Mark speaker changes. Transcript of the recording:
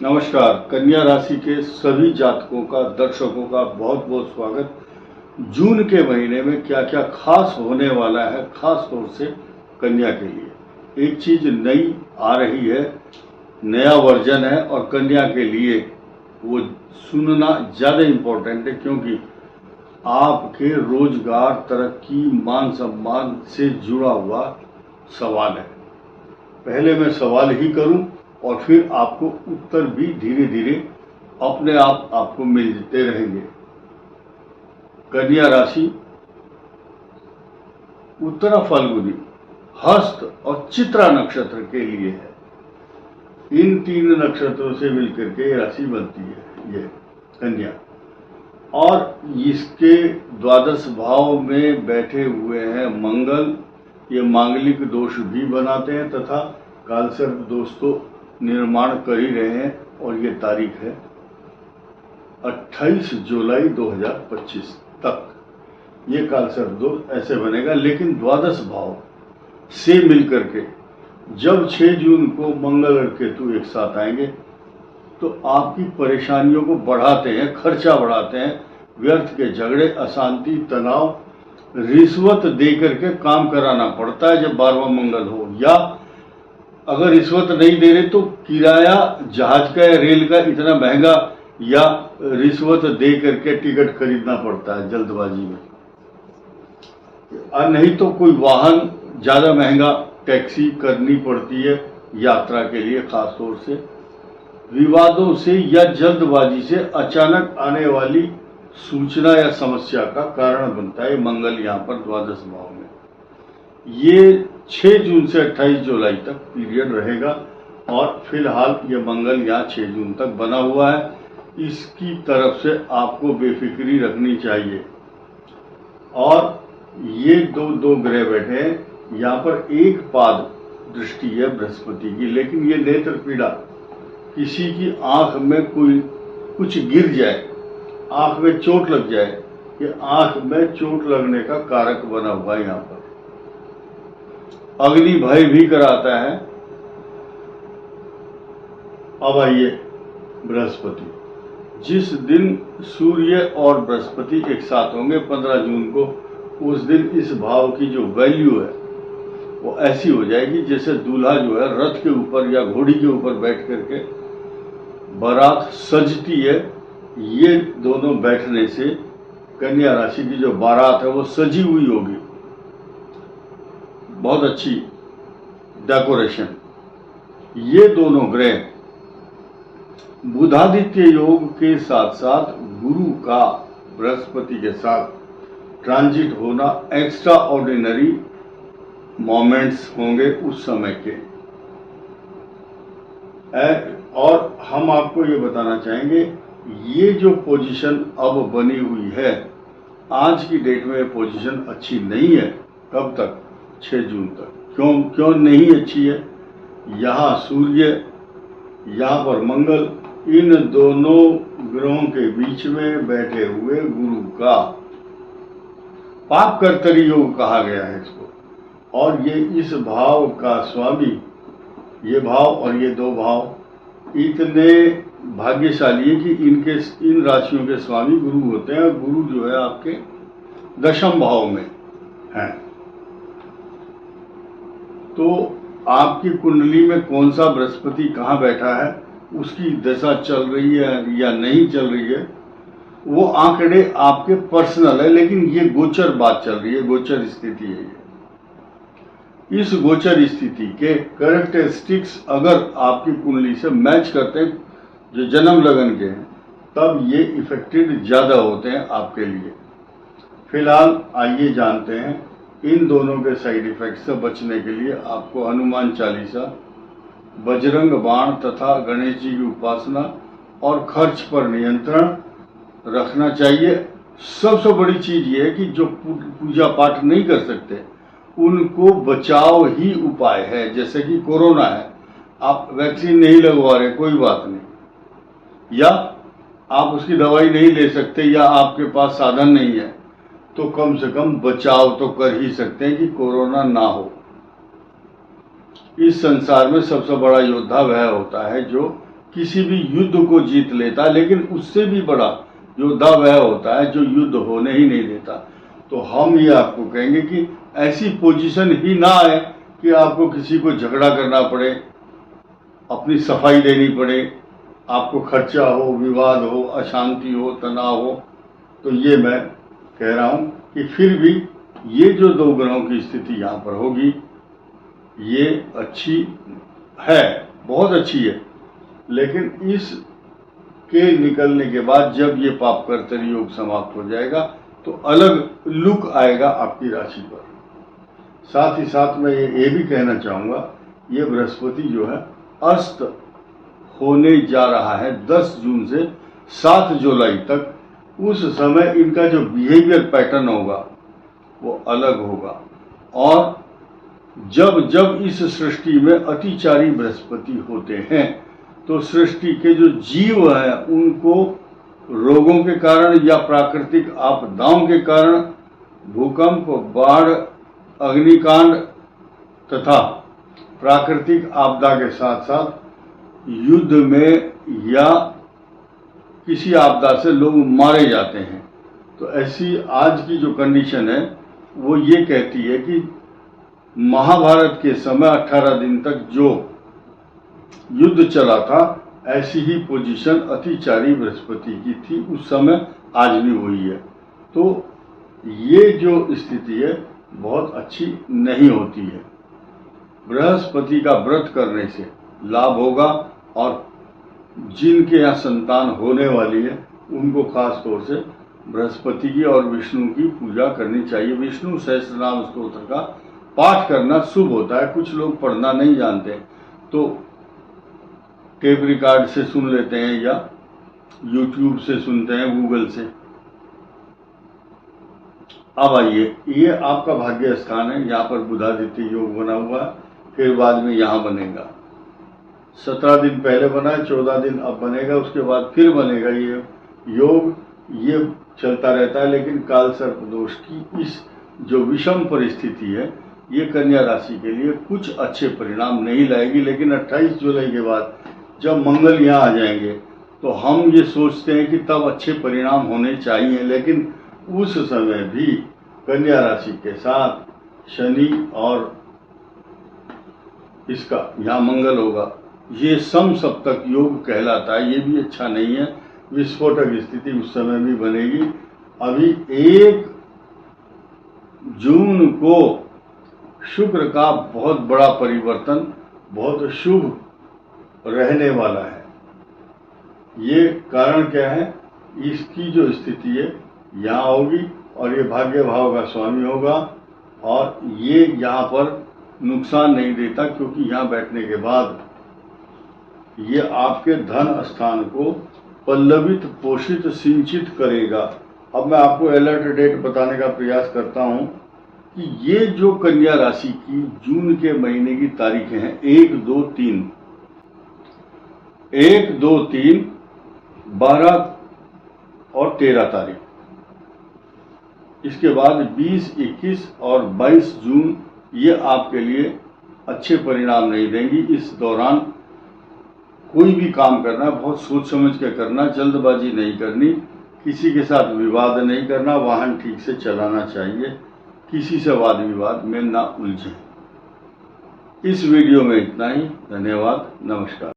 Speaker 1: नमस्कार। कन्या राशि के सभी जातकों का, दर्शकों का बहुत बहुत स्वागत। जून के महीने में क्या क्या खास होने वाला है, खास तौर से कन्या के लिए एक चीज नई आ रही है, नया वर्जन है और कन्या के लिए वो सुनना ज्यादा इम्पोर्टेंट है, क्योंकि आपके रोजगार, तरक्की, मान सम्मान से जुड़ा हुआ सवाल है। पहले मैं सवाल ही करूं और फिर आपको उत्तर भी धीरे धीरे अपने आप आपको मिलते रहेंगे। कन्या राशि उत्तरा, फाल्गुनी, हस्त और चित्रा नक्षत्र के लिए है। इन तीन नक्षत्रों से मिलकर के राशि बनती है ये कन्या, और इसके द्वादश भाव में बैठे हुए हैं मंगल। ये मांगलिक दोष भी बनाते हैं तथा कालसर्प दोष तो निर्माण कर ही रहे हैं, और ये तारीख है 28 जुलाई 2025 तक ये कालसर्प दोष ऐसे बनेगा। लेकिन द्वादश भाव से मिलकर के जब 6 जून को मंगल और केतु एक साथ आएंगे तो आपकी परेशानियों को बढ़ाते हैं, खर्चा बढ़ाते हैं, व्यर्थ के झगड़े, अशांति, तनाव, रिश्वत दे करके काम कराना पड़ता है जब 12वां मंगल हो, या अगर रिश्वत नहीं दे रहे तो किराया जहाज का या रेल का इतना महंगा, या रिश्वत दे करके टिकट खरीदना पड़ता है जल्दबाजी में, और नहीं तो कोई वाहन ज्यादा महंगा टैक्सी करनी पड़ती है यात्रा के लिए। खास तौर से विवादों से या जल्दबाजी से अचानक आने वाली सूचना या समस्या का कारण बनता है मंगल यहाँ पर द्वादश भाव में। ये 6 जून से 28 जुलाई तक पीरियड रहेगा, और फिलहाल ये मंगल यहाँ 6 जून तक बना हुआ है। इसकी तरफ से आपको बेफिक्री रखनी चाहिए। और ये दो ग्रह बैठे हैं यहाँ पर, एक पाद दृष्टि है बृहस्पति की, लेकिन ये नेत्र पीड़ा, किसी की आंख में कोई कुछ गिर जाए, आंख में चोट लग जाए, ये आंख में चोट लगने का कारक बना हुआ है यहाँ पर। अग्नि भय भी कराता है। अब आइए बृहस्पति, जिस दिन सूर्य और बृहस्पति एक साथ होंगे 15 जून को, उस दिन इस भाव की जो वैल्यू है वो ऐसी हो जाएगी जैसे दूल्हा जो है रथ के ऊपर या घोड़ी के ऊपर बैठ करके बारात सजती है। ये दोनों बैठने से कन्या राशि की जो बारात है वो सजी हुई होगी, बहुत अच्छी डेकोरेशन। ये दोनों ग्रह बुधादित्य योग के साथ साथ गुरु का बृहस्पति के साथ ट्रांजिट होना एक्स्ट्रा ऑर्डिनरी मोमेंट्स होंगे उस समय के। और हम आपको ये बताना चाहेंगे, ये जो पोजीशन अब बनी हुई है, आज की डेट में पोजीशन अच्छी नहीं है। कब तक? 6 जून तक। क्यों नहीं अच्छी है? यहाँ सूर्य, यहाँ पर मंगल, इन दोनों ग्रहों के बीच में बैठे हुए गुरु का पाप कर्तरी योग कहा गया है इसको, और ये इस भाव का स्वामी, ये भाव और ये दो भाव इतने भाग्यशाली है कि इन राशियों के स्वामी गुरु होते हैं, और गुरु जो है आपके 10वें भाव में है। तो आपकी कुंडली में कौन सा बृहस्पति कहाँ बैठा है, उसकी दशा चल रही है या नहीं चल रही है, वो आंकड़े आपके पर्सनल है, लेकिन ये गोचर बात चल रही है, गोचर स्थिति है ये। इस गोचर स्थिति के कैरेक्टरिस्टिक्स अगर आपकी कुंडली से मैच करते हैं, जो जन्म लगन के हैं, तब ये इफेक्टेड ज्यादा होते हैं आपके लिए। फिलहाल आइए जानते हैं इन दोनों के साइड इफेक्ट से बचने के लिए आपको हनुमान चालीसा, बजरंग बाण तथा गणेश जी की उपासना और खर्च पर नियंत्रण रखना चाहिए। सबसे बड़ी चीज ये है कि जो पूजा पाठ नहीं कर सकते उनको बचाव ही उपाय है। जैसे कि कोरोना है, आप वैक्सीन नहीं लगवा रहे, कोई बात नहीं, या आप उसकी दवाई नहीं ले सकते, या आपके पास साधन नहीं है, तो कम से कम बचाव तो कर ही सकते हैं कि कोरोना ना हो। इस संसार में सबसे बड़ा योद्धा वह होता है जो किसी भी युद्ध को जीत लेता है, लेकिन उससे भी बड़ा योद्धा वह होता है जो युद्ध होने ही नहीं देता। तो हम ये आपको कहेंगे कि ऐसी पोजीशन ही ना आए कि आपको किसी को झगड़ा करना पड़े, अपनी सफाई देनी पड़े, आपको खर्चा हो, विवाद हो, अशांति हो, तनाव हो। तो ये मैं कह रहा हूं कि फिर भी ये जो दो ग्रहों की स्थिति यहाँ पर होगी ये अच्छी है, बहुत अच्छी है। लेकिन इस के निकलने के बाद जब ये पाप कर्तरी योग समाप्त हो जाएगा तो अलग लुक आएगा आपकी राशि पर। साथ ही साथ मैं ये भी कहना चाहूँगा, ये बृहस्पति जो है अस्त होने जा रहा है 10 जून से 7 जुलाई तक। उस समय इनका जो बिहेवियर पैटर्न होगा वो अलग होगा। और जब जब इस सृष्टि में अतिचारी बृहस्पति होते हैं तो सृष्टि के जो जीव हैं उनको रोगों के कारण या प्राकृतिक आपदाओं के कारण, भूकंप, बाढ़, अग्निकांड तथा प्राकृतिक आपदा के साथ साथ युद्ध में या किसी आपदा से लोग मारे जाते हैं। तो ऐसी आज की जो कंडीशन है वो ये कहती है कि महाभारत के समय 18 दिन तक जो युद्ध चला था ऐसी ही पोजीशन अतिचारी बृहस्पति की थी उस समय, आज भी हुई है। तो ये जो स्थिति है बहुत अच्छी नहीं होती है। बृहस्पति का व्रत करने से लाभ होगा और जिनके यहाँ संतान होने वाली है उनको खास तौर से बृहस्पति की और विष्णु की पूजा करनी चाहिए। विष्णु सहस्त्रनाम स्तोत्र का पाठ करना शुभ होता है। कुछ लोग पढ़ना नहीं जानते तो टेप रिकॉर्ड से सुन लेते हैं या यूट्यूब से सुनते हैं, गूगल से। अब आइए, ये आपका भाग्य स्थान है, यहाँ पर बुधादित्य योग बना हुआ है, फिर बाद में यहाँ बनेगा। 17 दिन पहले बना है, 14 दिन अब बनेगा, उसके बाद फिर बनेगा ये योग। ये चलता रहता है। लेकिन काल सर्प दोष की इस जो विषम परिस्थिति है ये कन्या राशि के लिए कुछ अच्छे परिणाम नहीं लाएगी। लेकिन 28 जुलाई के बाद जब मंगल यहाँ आ जाएंगे तो हम ये सोचते हैं कि तब अच्छे परिणाम होने चाहिए। लेकिन उस समय भी कन्या राशि के साथ शनि और इसका यहाँ मंगल होगा, ये सम सप्तक योग कहलाता है। ये भी अच्छा नहीं है। विस्फोटक स्थिति उस समय भी बनेगी। अभी 1 जून को शुक्र का बहुत बड़ा परिवर्तन, बहुत शुभ रहने वाला है। ये कारण क्या है? इसकी जो स्थिति है यहाँ होगी और ये भाग्य भाव का स्वामी होगा और ये यहाँ पर नुकसान नहीं देता, क्योंकि यहाँ बैठने के बाद ये आपके धन स्थान को पल्लवित, पोषित, सिंचित करेगा। अब मैं आपको अलर्ट डेट बताने का प्रयास करता हूँ कि ये जो कन्या राशि की जून के महीने की तारीखें हैं 1, 2, 3, 1, 2, 3, 12 और 13 तारीख। इसके बाद 20, 21 और 22 जून ये आपके लिए अच्छे परिणाम नहीं देंगी। इस दौरान कोई भी काम करना बहुत सोच समझ के करना, जल्दबाजी नहीं करनी, किसी के साथ विवाद नहीं करना, वाहन ठीक से चलाना चाहिए, किसी से वाद विवाद में ना उलझें। इस वीडियो में इतना ही। धन्यवाद, नमस्कार।